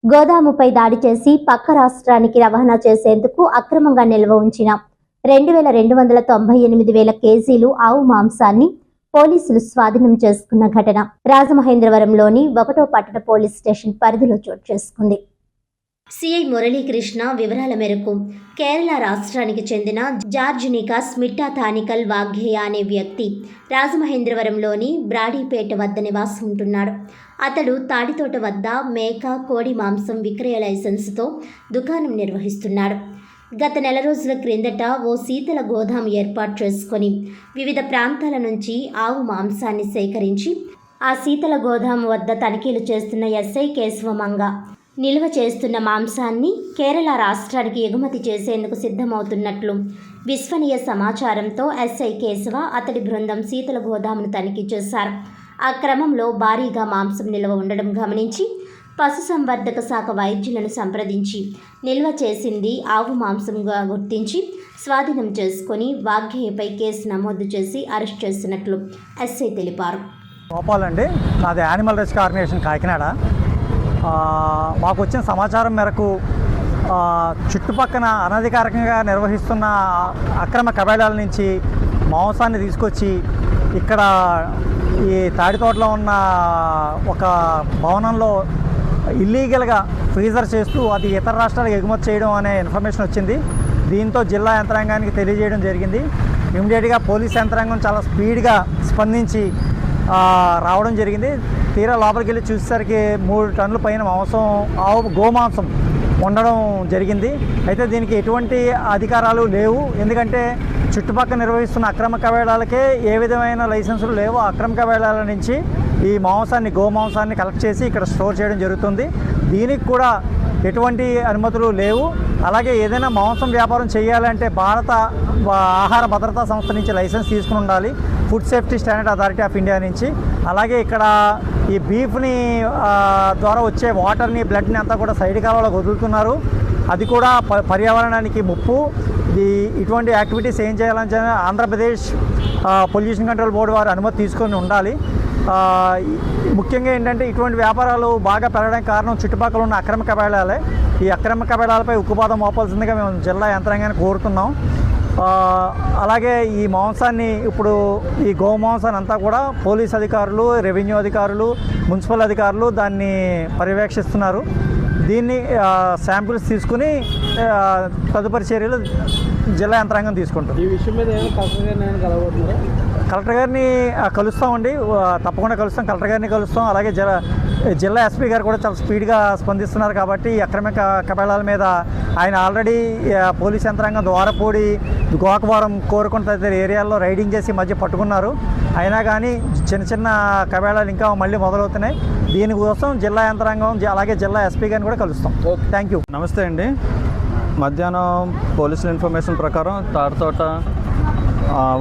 గోదాముపై దాడి చేసి పక్క రాష్ట్రానికి రవాణా చేసేందుకు అక్రమంగా నిల్వ ఉంచిన 2,298 కేజీలు ఆవు మాంసాన్ని పోలీసులు స్వాధీనం చేసుకున్న ఘటన రాజమహేంద్రవరంలోని 1వ పట్టణ పోలీస్ స్టేషన్ పరిధిలో చోటు చేసుకుంది. సిఐ మురళీకృష్ణ వివరాల మేరకు కేరళ రాష్ట్రానికి చెందిన జార్జ్ నికాస్ మిట్టా థానికల్ వాగ్గేయ అనే వ్యక్తి రాజమహేంద్రవరంలోని బ్రాడీపేట వద్ద నివాసం ఉంటున్నాడు. అతడు తాడితోట వద్ద మేక, కోడి మాంసం విక్రయ లైసెన్సుతో దుకాణం నిర్వహిస్తున్నాడు. గత నెల రోజుల క్రిందట ఓ శీతల గోదాం ఏర్పాటు చేసుకొని వివిధ ప్రాంతాల నుంచి ఆవు మాంసాన్ని సేకరించి ఆ శీతల గోదాం వద్ద తనిఖీలు చేస్తున్న ఎస్ఐ కేశవమంగ నిల్వ చేస్తున్న మాంసాన్ని కేరళ రాష్ట్రానికి ఎగుమతి చేసేందుకు సిద్ధమవుతున్నట్లు విశ్వనీయ సమాచారంతో ఎస్ఐ కేశవ అతడి బృందం శీతల గోదామును తనిఖీ చేశారు. ఆ క్రమంలో భారీగా మాంసం నిల్వ ఉండడం గమనించి పశుసంవర్ధక శాఖ వైద్యులను సంప్రదించి నిల్వ చేసింది ఆవు మాంసంగా గుర్తించి స్వాధీనం చేసుకుని వాగ్గేయపై కేసు నమోదు చేసి అరెస్ట్ చేసినట్లు ఎస్ఐ తెలిపారు. గోపాలండి, నాది యానిమల్ రెస్క్యూ ఆర్గనైజేషన్ కాకినాడ. మాకు వచ్చిన సమాచారం మేరకు చుట్టుపక్కల అనధికారికంగా నిర్వహిస్తున్న అక్రమ కబేళాల నుంచి మాంసాన్ని తీసుకొచ్చి ఇక్కడ ఈ తాడితోటలో ఉన్న ఒక భవనంలో ఇల్లీగల్గా ఫ్రీజర్ చేస్తూ అది ఇతర రాష్ట్రాలకు ఎగుమతి చేయడం అనే ఇన్ఫర్మేషన్ వచ్చింది. దీంతో జిల్లా యంత్రాంగానికి తెలియజేయడం జరిగింది. ఇమ్మీడియట్గా పోలీస్ యంత్రాంగం చాలా స్పీడ్గా స్పందించి రావడం జరిగింది. తీరా లోపలికి వెళ్ళి చూసేసరికి 3 టన్నుల పైన మాంసం, గోమాంసం ఉండడం జరిగింది. అయితే దీనికి ఎటువంటి అధికారాలు లేవు. ఎందుకంటే చుట్టుపక్కల నిర్వహిస్తున్న అక్రమ కబేళాలకే ఏ విధమైన లైసెన్సులు లేవు. అక్రమ కబేళాల నుంచి ఈ మాంసాన్ని, గోమాంసాన్ని కలెక్ట్ చేసి ఇక్కడ స్టోర్ చేయడం జరుగుతుంది. దీనికి కూడా ఎటువంటి అనుమతులు లేవు. అలాగే ఏదైనా మాంసం వ్యాపారం చేయాలంటే భారత ఆహార భద్రతా సంస్థ నుంచి లైసెన్స్ తీసుకుని ఉండాలి, food safety standard authority of India నుంచి. అలాగే ఇక్కడ ఈ బీఫ్ని ద్వారా వచ్చే వాటర్ని, బ్లడ్ని అంతా కూడా సైడ్ కాలంలో వదులుతున్నారు. అది కూడా పర్యావరణానికి ముప్పు. ఇటువంటి యాక్టివిటీస్ ఏం చేయాలని ఆంధ్రప్రదేశ్ పొల్యూషన్ కంట్రోల్ బోర్డు వారు అనుమతి తీసుకొని ఉండాలి. ముఖ్యంగా ఏంటంటే ఇటువంటి వ్యాపారాలు బాగా పెరగడానికి కారణం చుట్టుపక్కల ఉన్న అక్రమ కబేళాలే. ఈ అక్రమ కబేళాలపై ఉక్కుపాదం మోపాల్సిందిగా మేము జిల్లా యంత్రాంగాన్ని కోరుతున్నాం. అలాగే ఈ మాంసాన్ని, ఇప్పుడు ఈ గోమాంసాన్ని అంతా కూడా పోలీస్ అధికారులు, రెవెన్యూ అధికారులు, మున్సిపల్ అధికారులు దాన్ని పర్యవేక్షిస్తున్నారు. దీన్ని శాంపిల్స్ తీసుకుని తదుపరి చర్యలు జిల్లా యంత్రాంగం తీసుకుంటారు. ఈ విషయం మీద కలెక్టర్ గారిని కలుస్తామండి, తప్పకుండా కలుస్తాం. కలెక్టర్ గారిని కలుస్తాం. అలాగే జిల్లా ఎస్పీ గారు కూడా చాలా స్పీడ్గా స్పందిస్తున్నారు. కాబట్టి అక్రమ కబేళాల మీద ఆయన ఆల్రెడీ పోలీస్ యంత్రాంగం ద్వారపూడి, గోకవరం, కోరుకొండ తదితర ఏరియాల్లో రైడింగ్ చేసి మధ్య పట్టుకున్నారు. అయినా కానీ చిన్న చిన్న కబేళాలు ఇంకా మళ్ళీ మొదలవుతున్నాయి. దీనికోసం జిల్లా యంత్రాంగం అలాగే జిల్లా ఎస్పీ గారిని కూడా కలుస్తాం. Thank you. నమస్తే అండి. మధ్యాహ్నం పోలీసుల ఇన్ఫర్మేషన్ ప్రకారం తాడితోట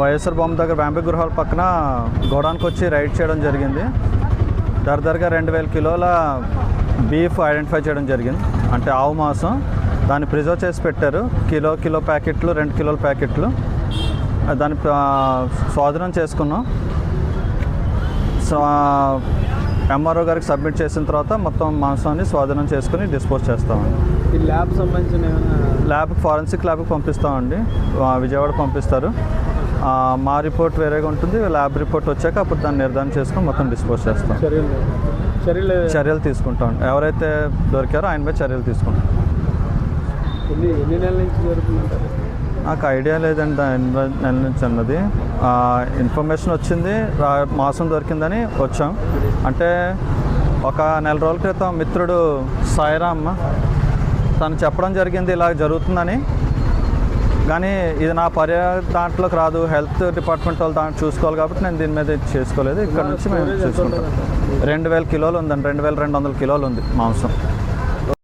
వైఎస్ఆర్ బొమ్మ దగ్గర బ్యాంబే గృహాల పక్కన గోడానికి వచ్చి రైడ్ చేయడం జరిగింది. దరదరగా 2,000 కిలోల బీఫ్ ఐడెంటిఫై చేయడం జరిగింది. అంటే ఆవు మాంసం. దాన్ని ప్రిజర్వ్ చేసి పెట్టారు. కిలో ప్యాకెట్లు, 2 కిలోల ప్యాకెట్లు. దాన్ని స్వాధీనం చేసుకున్నాం. ఎంఆర్ఓ గారికి సబ్మిట్ చేసిన తర్వాత మొత్తం మాంసాన్ని స్వాధీనం చేసుకుని డిస్పోజ్ చేస్తామండి. ఈ ల్యాబ్ సంబంధించిన ఫారెన్సిక్ ల్యాబ్కి పంపిస్తామండి. విజయవాడ పంపిస్తారు. మా రిపోర్ట్ వేరేగా ఉంటుంది. ల్యాబ్ రిపోర్ట్ వచ్చాక అప్పుడు దాన్ని నిర్ధారణ చేసుకుని మొత్తం డిస్పోజ్ చేస్తాం. చర్యలు తీసుకుంటాం. ఎవరైతే దొరికారో ఆయన మీద చర్యలు తీసుకుంటాం. ఎన్ని నెలల నుంచి జరుగుతుందంటారు? నాకు ఐడియా లేదండి. 8 నెలల నుంచి అన్నది ఇన్ఫర్మేషన్ వచ్చింది. మాంసం దొరికిందని వచ్చాం. అంటే ఒక నెల రోజుల క్రితం మిత్రుడు సాయిరామ్ తను చెప్పడం జరిగింది ఇలా జరుగుతుందని. కానీ ఇది నా దాంట్లోకి రాదు. హెల్త్ డిపార్ట్మెంట్ వాళ్ళు దాంట్లో చూసుకోవాలి కాబట్టి నేను దీని మీద చేసుకోలేదు. ఇక్కడ నుంచి మేము చూసుకుంటాం. 2,000 కిలోలు ఉందండి. 2,200 కిలోలు ఉంది మాంసం.